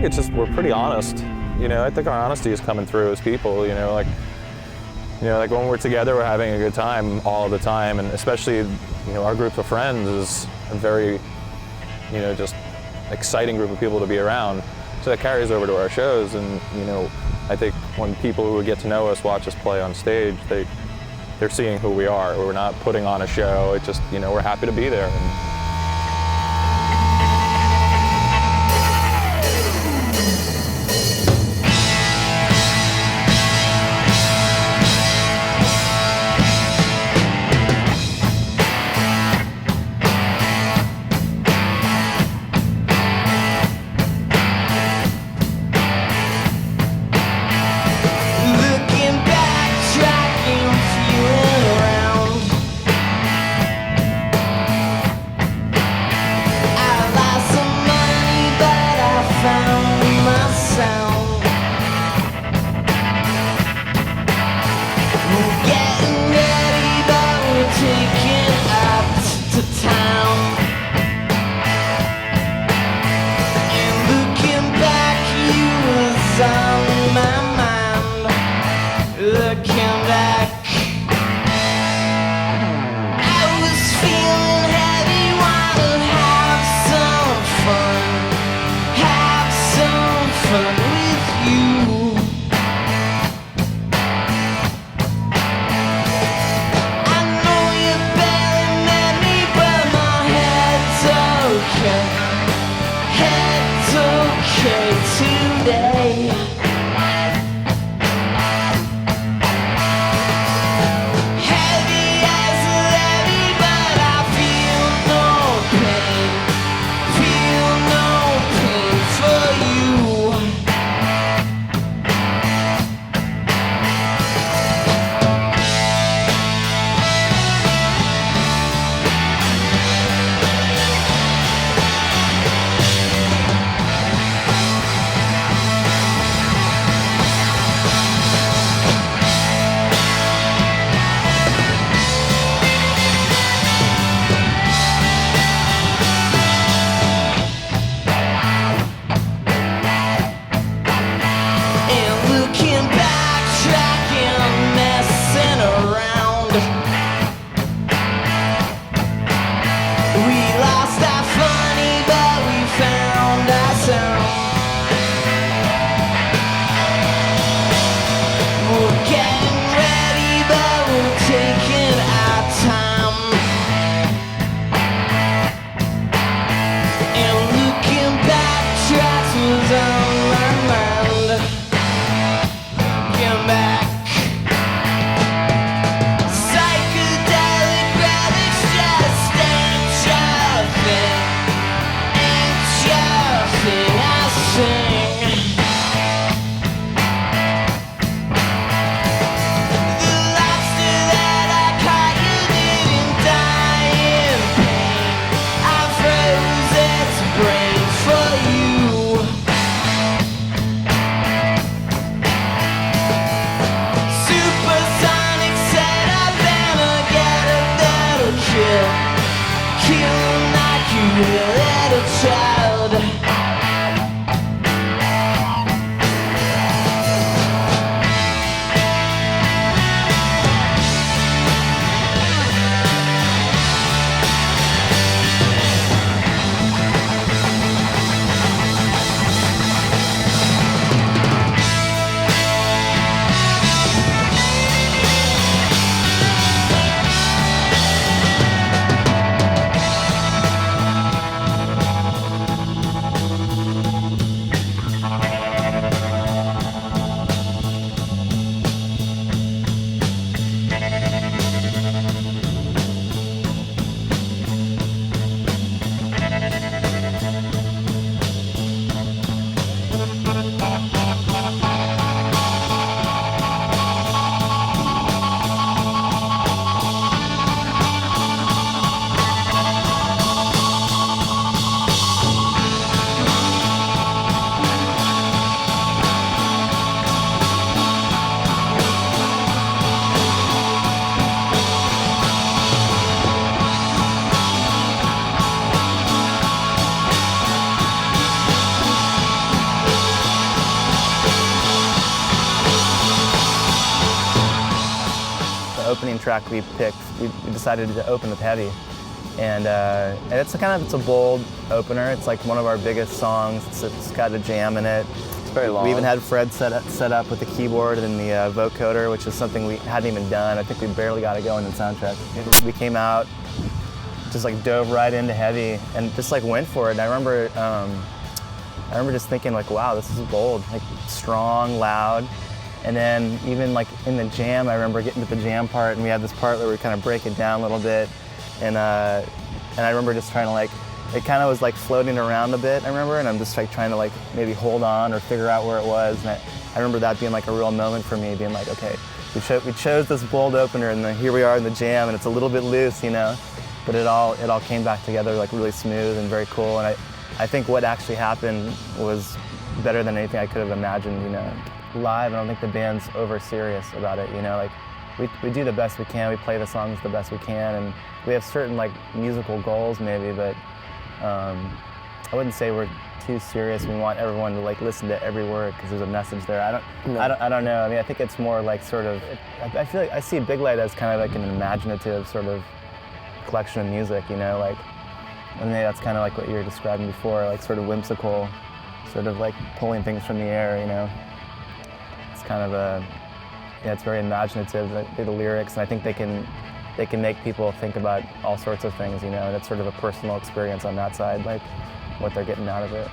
it's just we're pretty honest. I think our honesty is coming through as people. Like when we're together, we're having a good time all the time, and especially our group of friends is a very just exciting group of people to be around. So that carries over to our shows, and I think when people who get to know us watch us play on stage, they're seeing who we are. We're not putting on a show. It's just we're happy to be there. track we picked, we decided to open with Heavy. And it's a bold opener. It's like one of our biggest songs. It's got a jam in it. It's very long. We even had Fred set up with the keyboard and the vocoder, which is something we hadn't even done. I think we barely got it going in the soundtrack. We came out, just like dove right into Heavy and just like went for it. And I remember just thinking like, wow, this is bold, like strong, loud. And then even like in the jam, I remember getting to the jam part, and we had this part where we kind of break it down a little bit. And I remember just trying to like, it kind of was like floating around a bit, I remember, and I'm just like trying to like maybe hold on or figure out where it was. And I remember that being like a real moment for me, being like, okay, we chose this bold opener, and then here we are in the jam, and it's a little bit loose, you know, but it all came back together like really smooth and very cool. And I think what actually happened was better than anything I could have imagined, you know. Live, I don't think the band's over serious about it, you know, like we do the best we can, we play the songs the best we can, and we have certain like musical goals maybe, but I wouldn't say we're too serious. We want everyone to like listen to every word because there's a message there. I don't know. I mean, I think it's more like sort of, I feel like I see Big Light as kind of like an imaginative sort of collection of music, you know, like, and maybe that's kind of like what you were describing before, like sort of whimsical, sort of like pulling things from the air, you know. It's kind of it's very imaginative, the lyrics, and I think they can make people think about all sorts of things, you know, and it's sort of a personal experience on that side, like what they're getting out of it.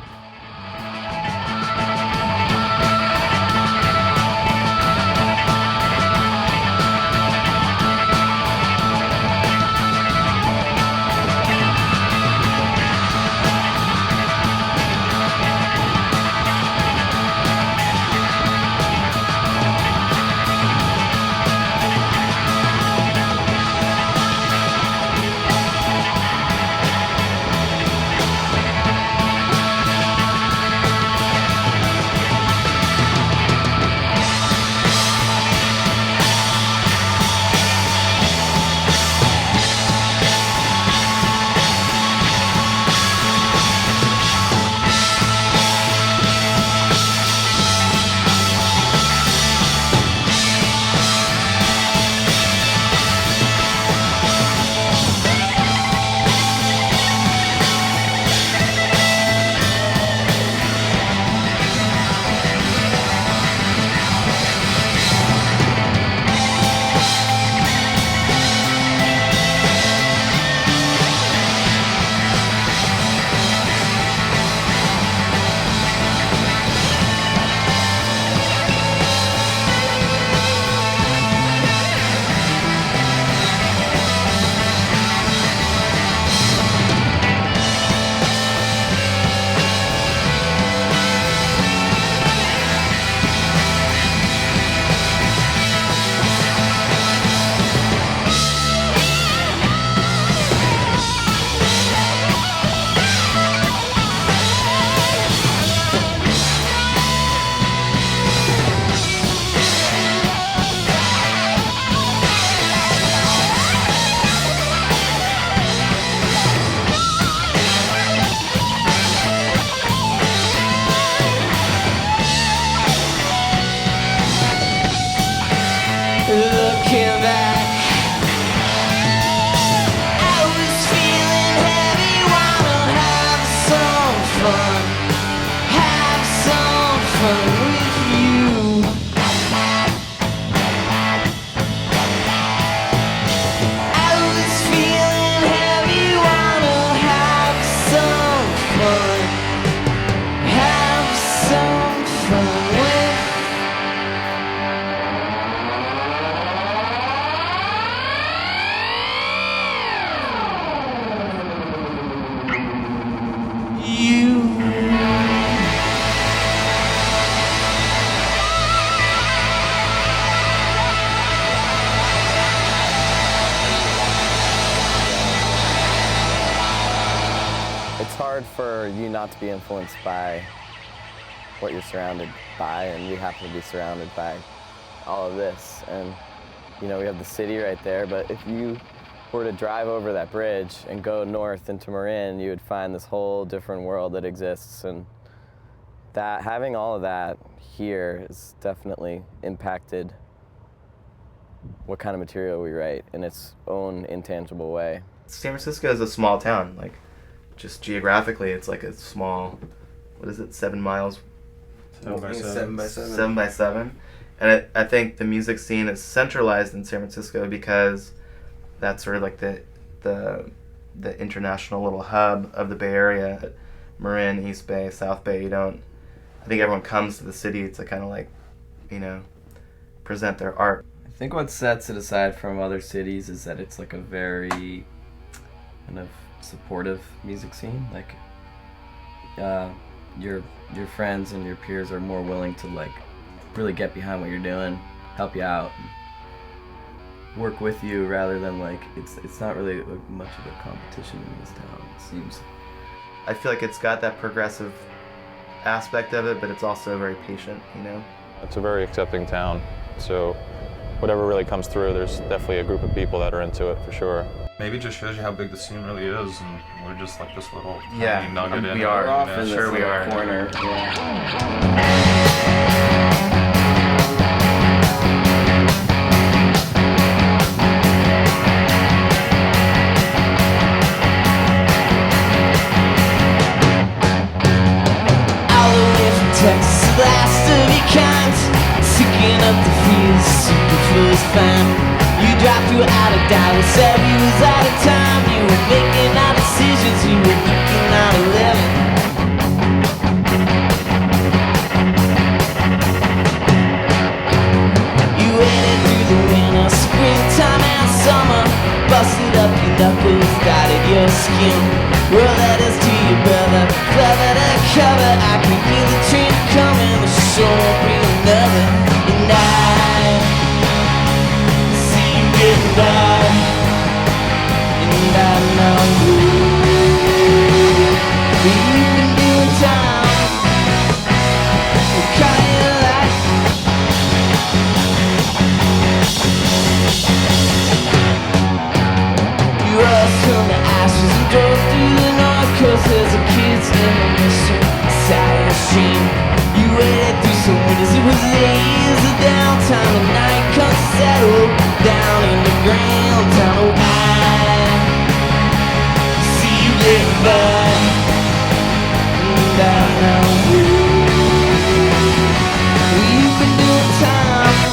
Looking back, I was feeling heavy. Wanna have some fun with you. I was feeling heavy. Wanna have some fun with you. It's hard for you not to be influenced by what you're surrounded by, and we happen to be surrounded by all of this. And you know, we have the city right there, but if you were to drive over that bridge and go north into Marin, you would find this whole different world that exists, and that having all of that here has definitely impacted what kind of material we write in its own intangible way. San Francisco is a small town. Like, just geographically, it's like a small, what is it, 7 miles? 7 by 7. 7 by 7. And I think the music scene is centralized in San Francisco because that's sort of like the international little hub of the Bay Area. Marin, East Bay, South Bay, I think everyone comes to the city to kind of like, present their art. I think what sets it aside from other cities is that it's like a very kind of supportive music scene. Like your friends and your peers are more willing to like really get behind what you're doing, help you out, work with you, rather than like it's not really much of a competition in this town, it seems. I feel like it's got that progressive aspect of it, but it's also very patient, It's a very accepting town, so whatever really comes through, there's definitely a group of people that are into it for sure. Maybe it just shows you how big the scene really is, and we're just like this little Yeah, tiny nugget in we it. are. We're off in this Sure we little are. corner. Yeah. All the way from Texas, last of your kind, seeking up the fields, superfluous fame. You dropped you out of doubt, said we was out of time. You were making our decisions, you were looking out 11. You waited through the winter, springtime and summer, busted up your knuckles, dyed your skin. Wrote letters to your brother, clever to cover. I can feel the train coming, the show won't be another. And I see you getting by, and I know you've been doing time. We'll call it life. You rose from the ashes and drove through the North Coast as a kid's intermission, sad and shame. You waited through some winters, it was 8 years of downtime, and now you come to settle down in the ground town. Oh, I see you getting by, and I know you've been doing time,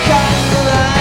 caught in the line.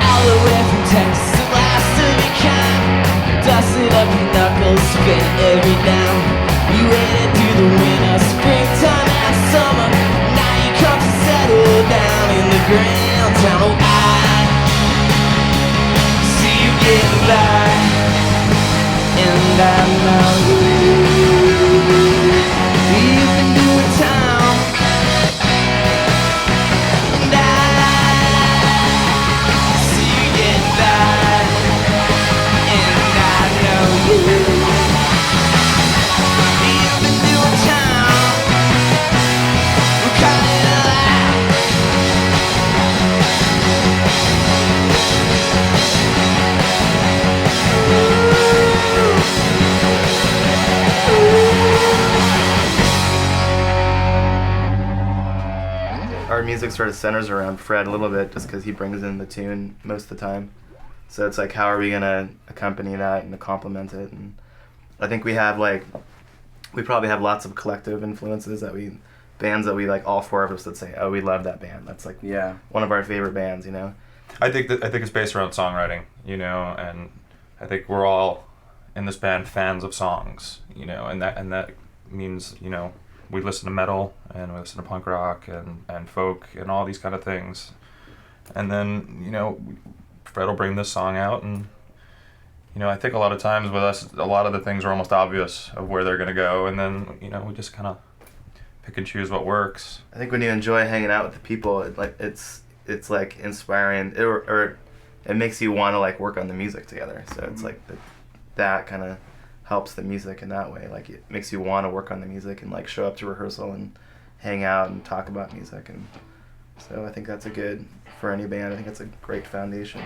All the way from Texas, the last of your kind, dusted up your knuckles, spent every down. You waited through the winter, springtime and summer. Now you come to settle down in the ground town. Oh, I see you getting by, and I know you've been doing time, and I see you getting by, and I know you've been doing time. We're calling it alive. Our music sort of centers around Fred a little bit just because he brings in the tune most of the time. So it's like, how are we going to accompany that and to complement it? And I think we probably have lots of collective influences bands that we like, all four of us that say, oh, we love that band. That's like one of our favorite bands, I think it's based around songwriting, and I think we're all in this band fans of songs, you know, and that means, you know, we listen to metal and we listen to punk rock and folk and all these kind of things. And then, you know, Fred will bring this song out, and, you know, I think a lot of times with us, a lot of the things are almost obvious of where they're going to go, and then, you know, we just kind of pick and choose what works. I think when you enjoy hanging out with the people, it's like inspiring, or it makes you want to like work on the music together. So it's like that kind of helps the music in that way. Like it makes you want to work on the music and like show up to rehearsal and hang out and talk about music. And so I think that's a good, for any band, I think that's a great foundation.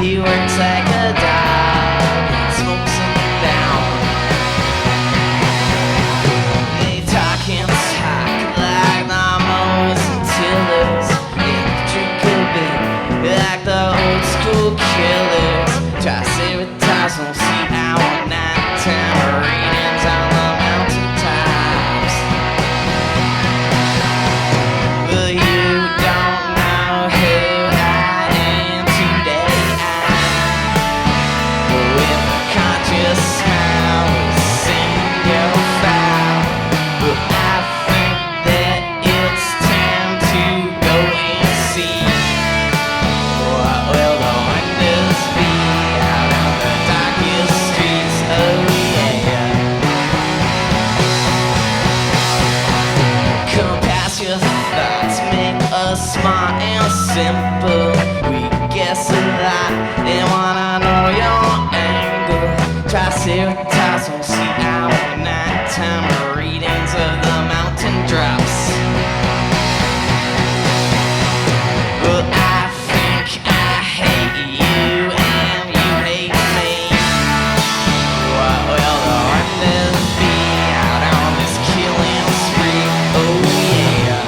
He works like a dog and smokes them down. They talk and talk like lawnmowers and tillers. They drink a bit like the old school killers. Triceratops won't see our nighttime readings on the mountaintops. But you don't know who I am today. With a conscious smile, it's in your file. But I think that it's time to go and see what will the wonders be out on the darkest streets. Oh yeah. Come past your thoughts, make us smart and simple. We guess a lot and wanna know your angle. Triceratops won't see our nighttime readings of the mountain drops. But I think I hate you and you hate me. What will the wonders be out on this killing spree? Oh yeah.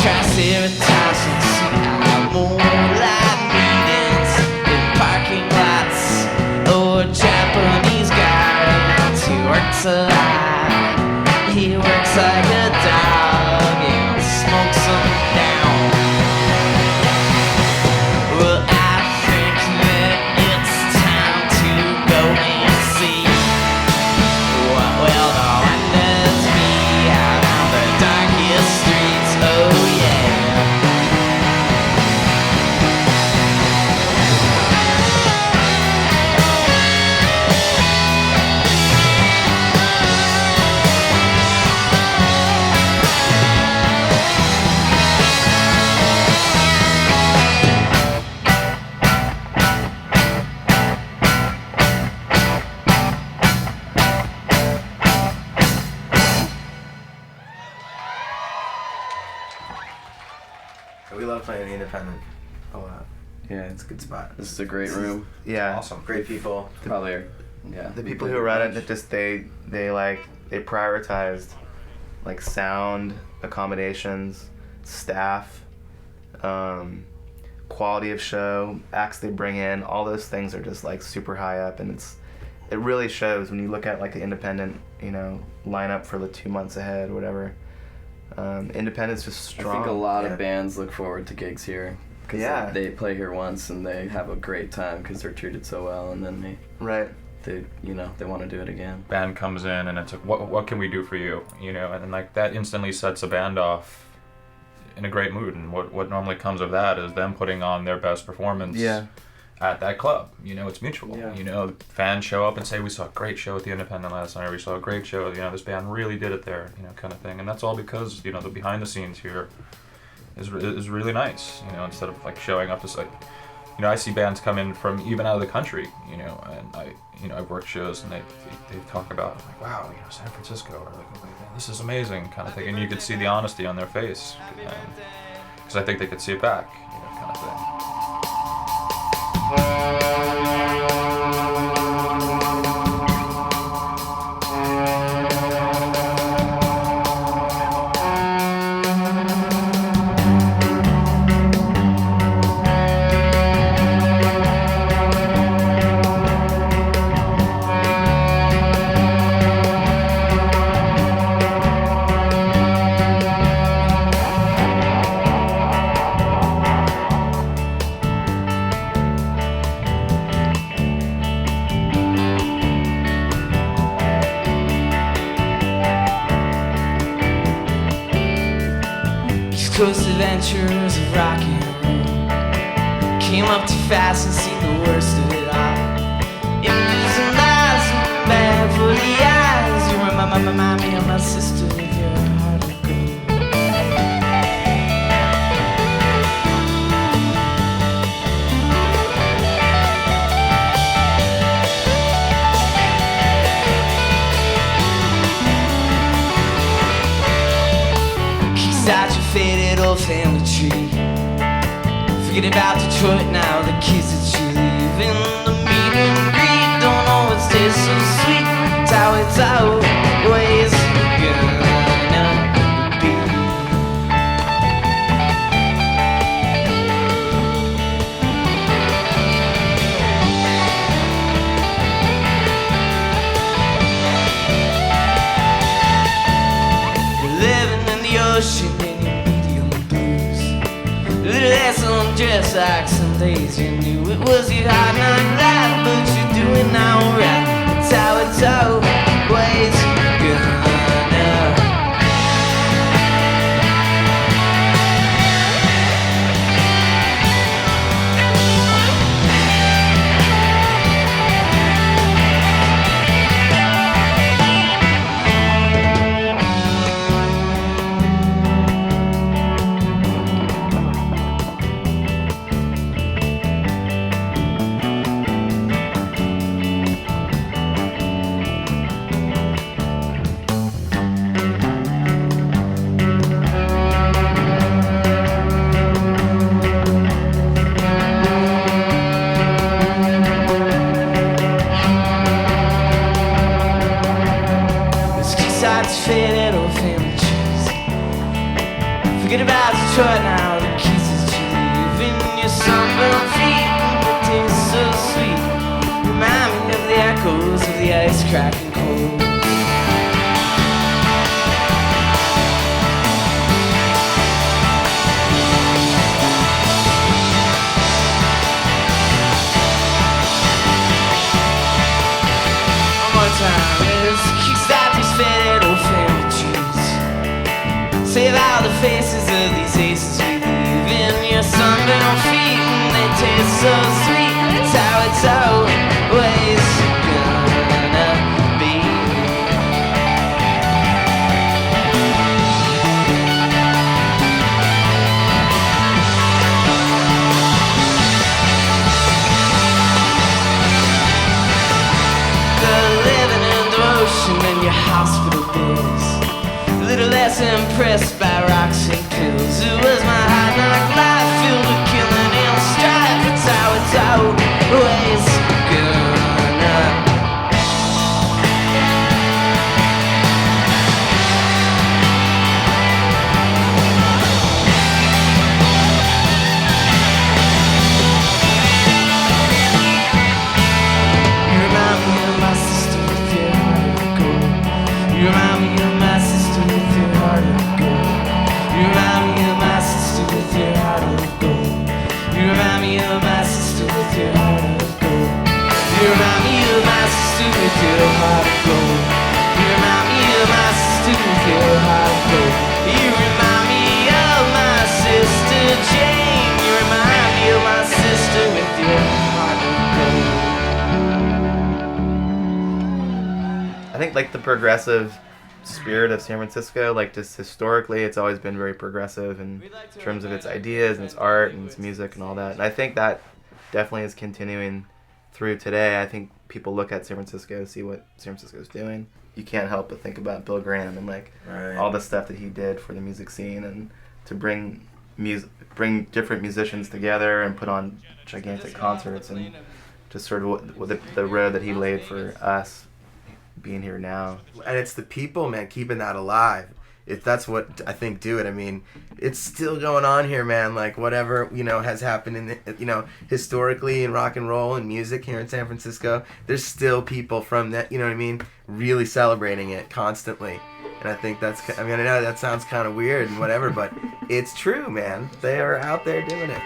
Triceratops and see our moonlight meetings in parking lots or Japanese gardens. He works a lot. He works like a dog and smokes them down. Well, I think that it's time to go and see what will the wonders be out on the darkest streets. Oh yeah. We love playing the independent a lot. Yeah, It's a good spot. this is a great room. Yeah, Awesome. great people. Probably, yeah. The people who run it, just they prioritized like sound, accommodations, staff, quality of show, acts they bring in. All those things are just like super high up, and it really shows when you look at like the independent, lineup for the 2 months ahead, or whatever. Independent's just strong. I think a lot Yeah. of bands look forward to gigs here. Cause Yeah. they play here once and they have a great time because they're treated so well, and then Right. they want to do it again. Band comes in and it's like, what can we do for you? And then like that instantly sets a band off in a great mood. And what normally comes of that is them putting on their best performance Yeah. at that club. It's mutual. Yeah. Fans show up and say, we saw a great show at the Independent last night, or we saw a great show, this band really did it there, kind of thing. And that's all because, the behind the scenes here is really nice, instead of like showing up to like, I see bands come in from even out of the country, and I've worked shows and they talk about like, wow, San Francisco, or like, oh, man, this is amazing, kind of thing, and you could see the honesty on their face, because I think they could see it back, kind of thing. Coast adventures of rock and roll came up too fast and seen the worst of it all. It was a nice bad for the eyes. You remind me of my sister with your heart of gold. Kiss out your faded old family tree. Forget about Detroit now, the kids that you leave in the meet and greet. Don't always taste so sweet. It's always gonna be. You're living in the ocean in your medium blues. Little less undressed like some days you knew it was your hard night life, but you're doing alright. It's always gonna faded old family trees. Forget about Detroit now, the kisses you leave in your sunburned feet. They taste so sweet. Remind me of the echoes of the ice cracking cold. One more time, let's kickstart these faded old family trees. Save all the faces of these aces we leave in your sunburned feet, and they taste so sweet. It's how it's always gonna be. The living in the ocean and your hospital bills. A little less impressed by rocks and pills. It was my hard knock life filled with killing and it's always gonna. You remind me of my sister with your heart of gold. You remind me of my sister with your heart of gold. You remind me of my sister with your heart of gold. You remind me of my sister with your heart of gold. You remind me of my sister with your heart of gold. You remind me of my sister with your heart of gold. You remind me of my sister Jane. You remind me of my sister with your heart of gold. I think like the progressive spirit of San Francisco, like just historically, it's always been very progressive in terms of its ideas and its art and its music and all that. And I think that definitely is continuing through today. I think people look at San Francisco, see what San Francisco's doing. You can't help but think about Bill Graham and like all the stuff that he did for the music scene and to bring different musicians together and put on gigantic concerts and just sort of the road that he laid for us being here now. And it's the people, man, keeping that alive. That's what I think do it. I mean, it's still going on here, man. Like whatever, has happened in historically in rock and roll and music here in San Francisco, there's still people from that, you know what I mean, really celebrating it constantly. And I think I know that sounds kind of weird and whatever, but it's true, man. They are out there doing it.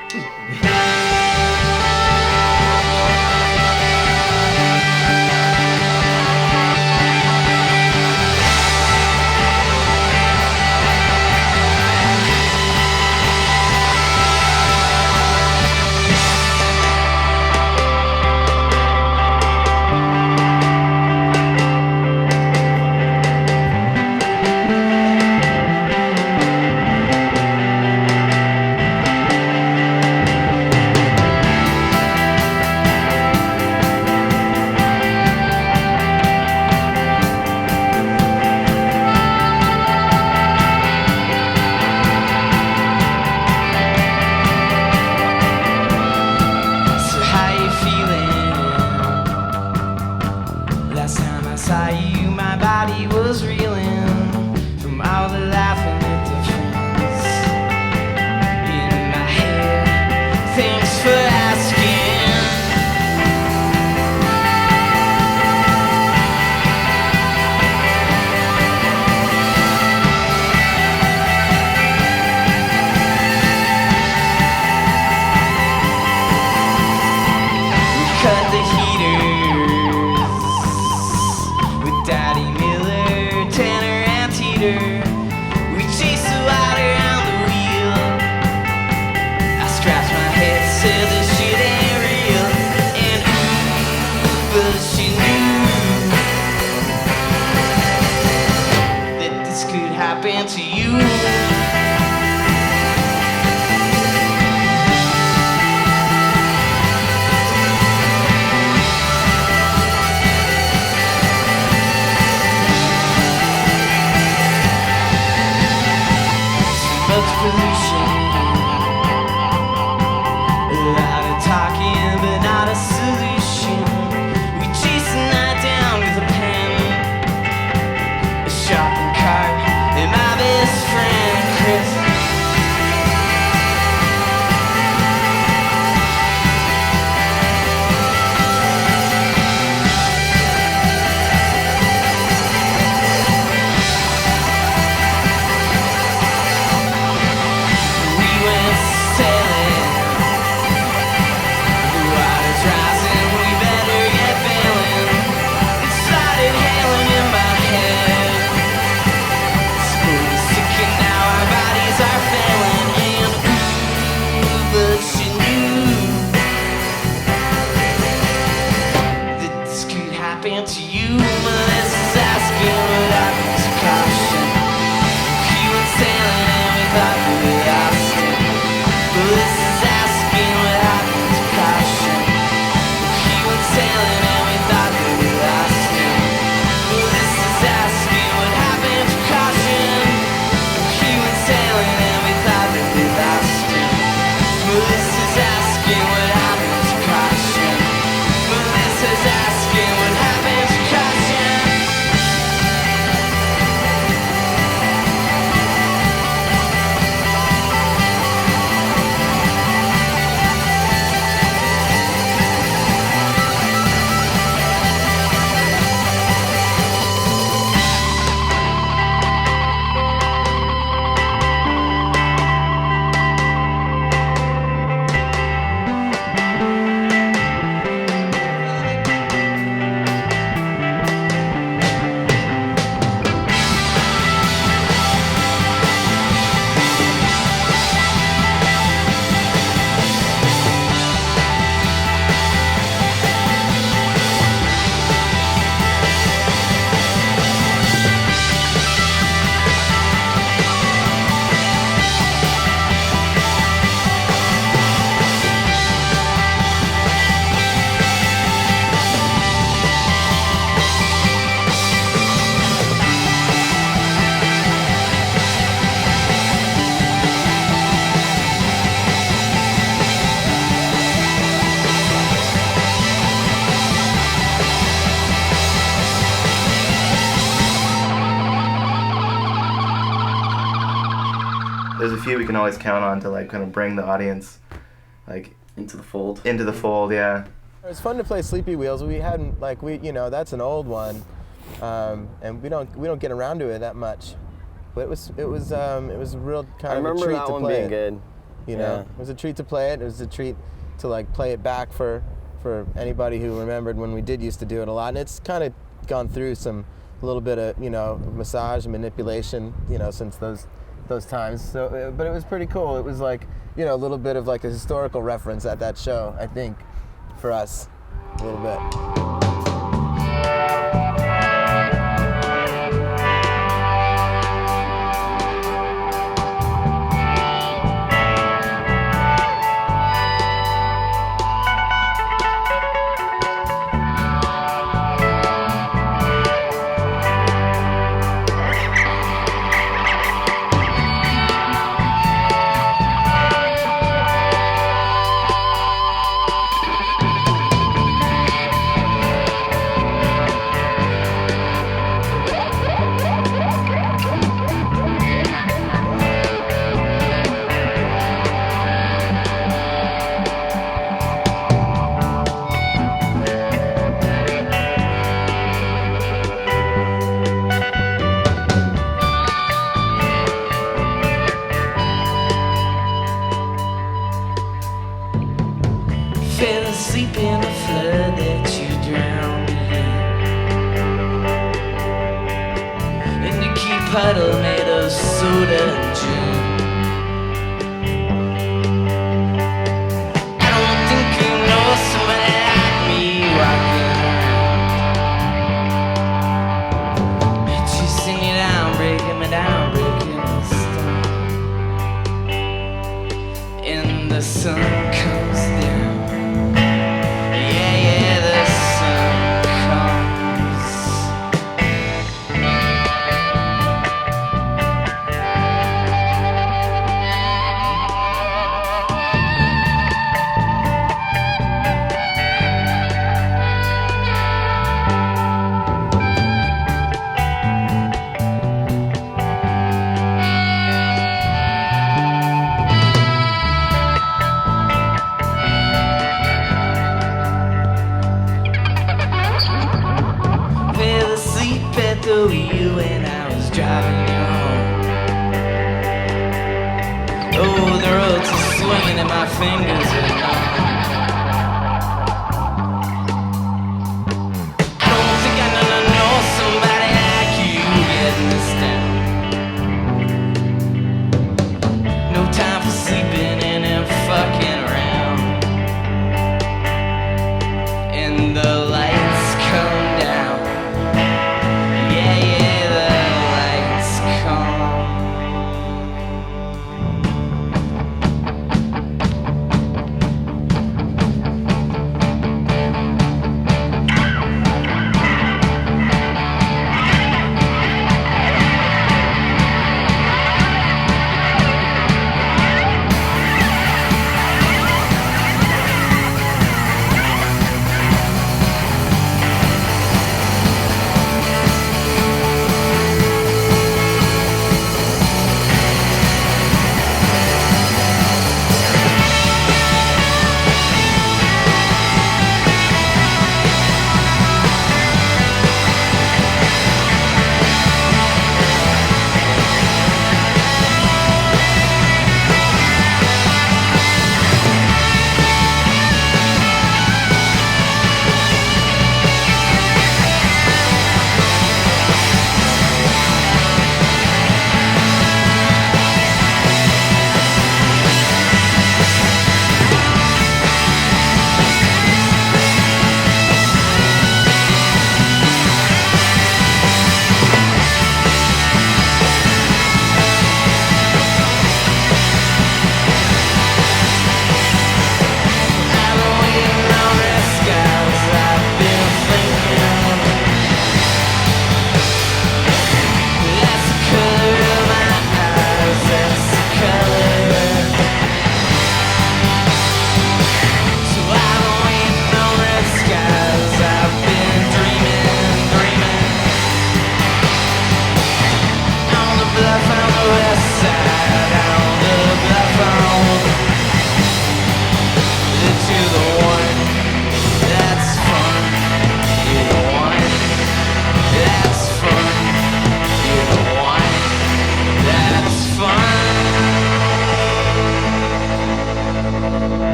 This is asking what happened to there's a few we can always count on to like kind of bring the audience like Into the fold. into the fold. Yeah. It was fun to play Sleepy Wheels. We hadn't that's an old one, and we don't get around to it that much. But it was a real kind I of a remember treat that to one play being it. good. You know, it was a treat to play it. It was a treat to like play it back for anybody who remembered when we did used to do it a lot. And it's kind of gone through a little bit of massage and manipulation since those times. So, but it was pretty cool. It was like a little bit of like a historical reference at that show. I think for us, a little bit. Fell asleep in the flood that you drowned in. In the key puddle made of soda and gin. I don't think you know somebody like me walking around. Chasing you down, breaking me down, breaking us down. And the sun comes down. The wheel when I was driving you home. Oh, the roads are swinging and my fingers are numb. I don't think I know somebody like you getting this down. No time for sleeping in and fucking around. And the lights come down.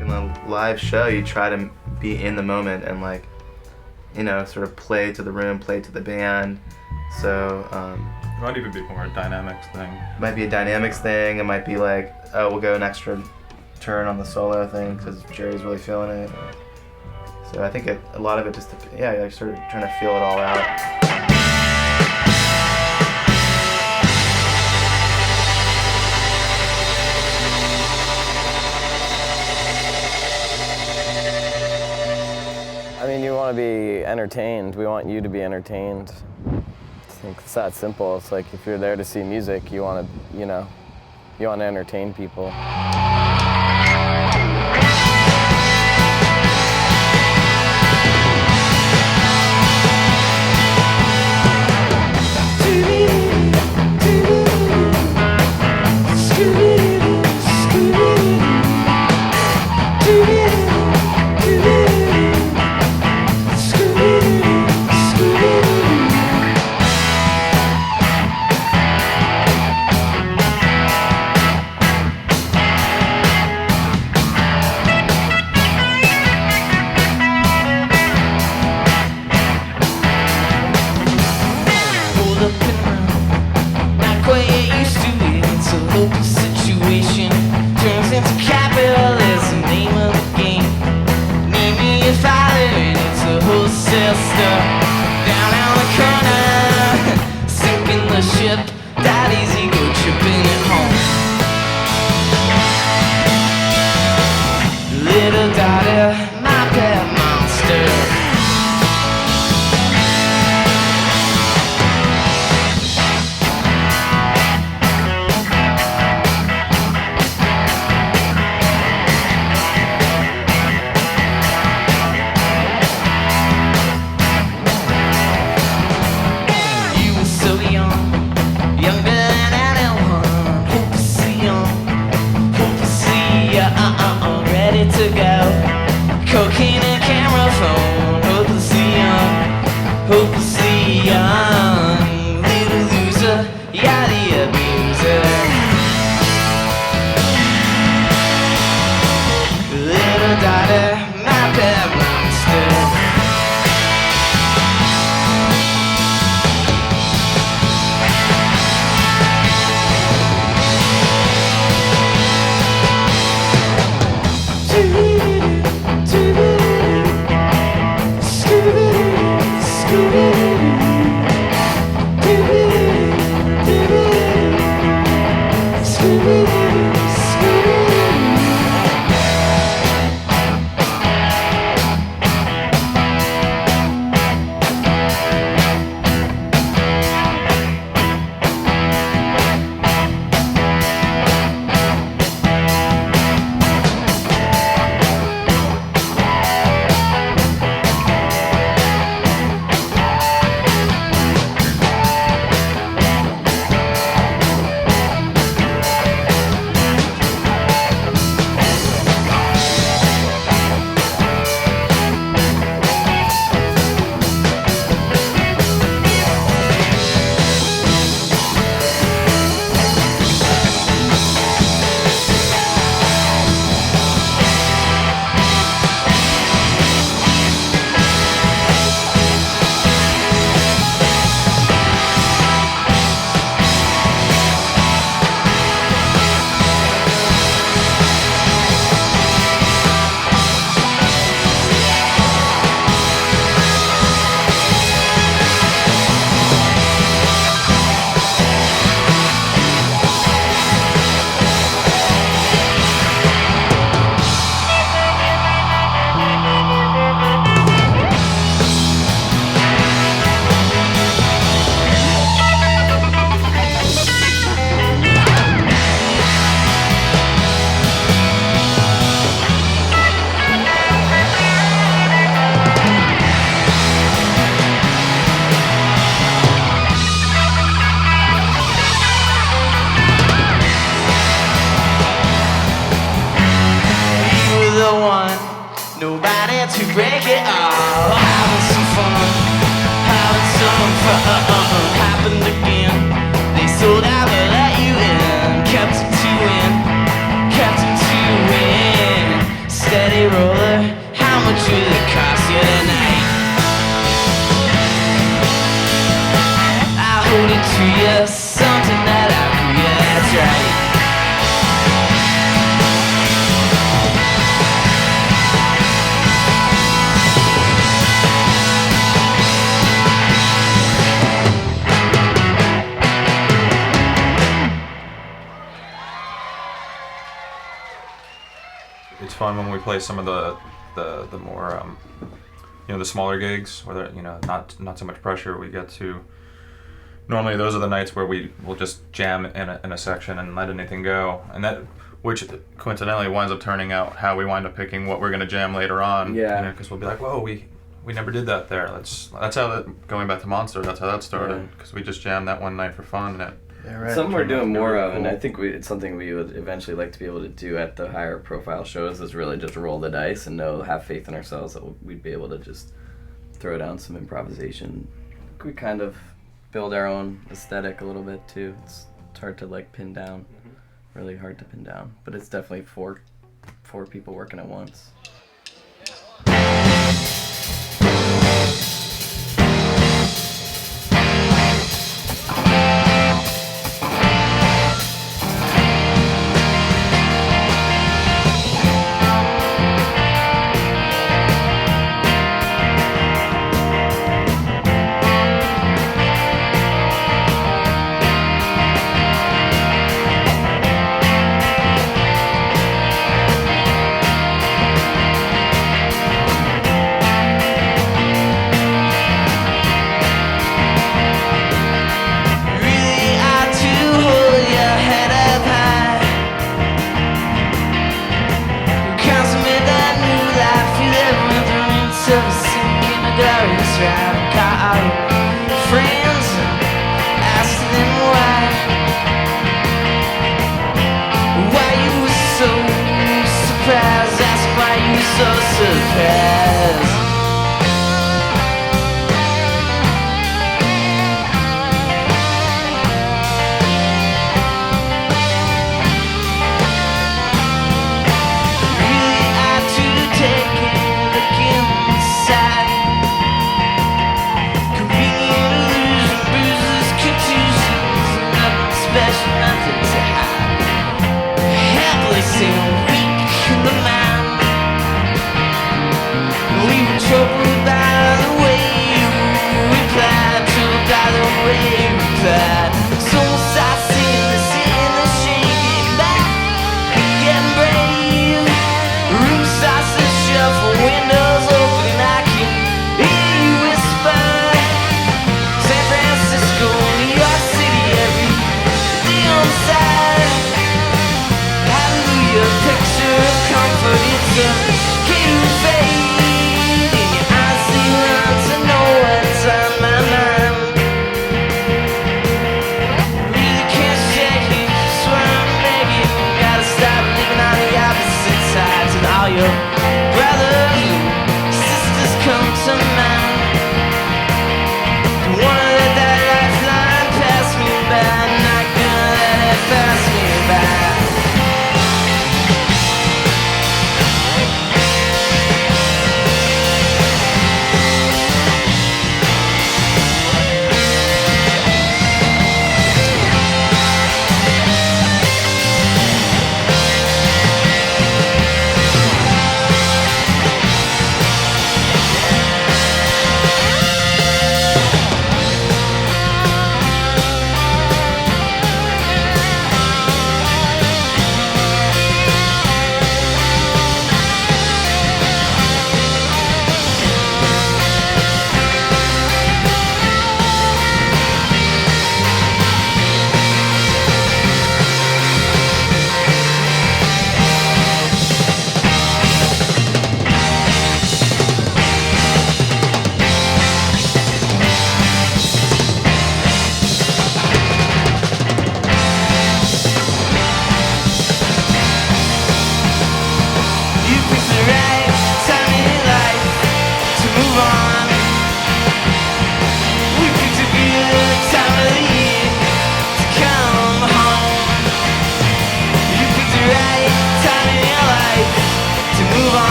like in a live show, you try to be in the moment and like, you know, sort of play to the room, play to the band. So It might even be more a dynamics thing. it might be a dynamics thing. It might be like, oh, we'll go an extra turn on the solo thing because Jerry's really feeling it. So I think a lot of it just, yeah, like sort of trying to feel it all out. I mean, you want to be entertained. We want you to be entertained. I think it's that simple. It's like if you're there to see music, you want to, you know, you want to entertain people. Kept it to win, it's fun when we play some of the more the smaller gigs where not so much pressure. We get to normally those are the nights where we will just jam in a section and let anything go, and that which coincidentally winds up turning out how we wind up picking what we're gonna jam later on. Yeah. Because we'll be like, whoa, we never did that there. That's how that going back to Monster. That's how that started because we just jammed that one night for fun and it. Yeah, right. Something we're doing more of, and cool. I think it's something we would eventually like to be able to do at the higher profile shows is really just roll the dice and have faith in ourselves that we'd be able to just throw down some improvisation. We kind of build our own aesthetic a little bit too. It's hard to pin down, really hard to pin down, but it's definitely four people working at once.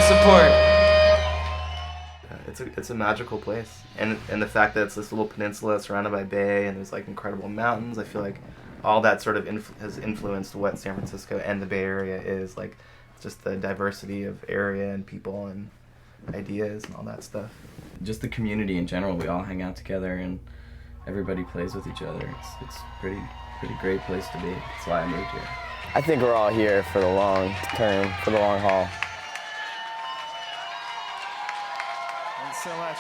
support. It's a magical place, and the fact that it's this little peninsula surrounded by bay and there's like incredible mountains, I feel like all that sort of has influenced what San Francisco and the Bay Area is, like just the diversity of area and people and ideas and all that stuff. Just the community in general, we all hang out together and everybody plays with each other. It's pretty great place to be. That's why I moved here. I think we're all here for the long term, for the long haul. Thanks so much.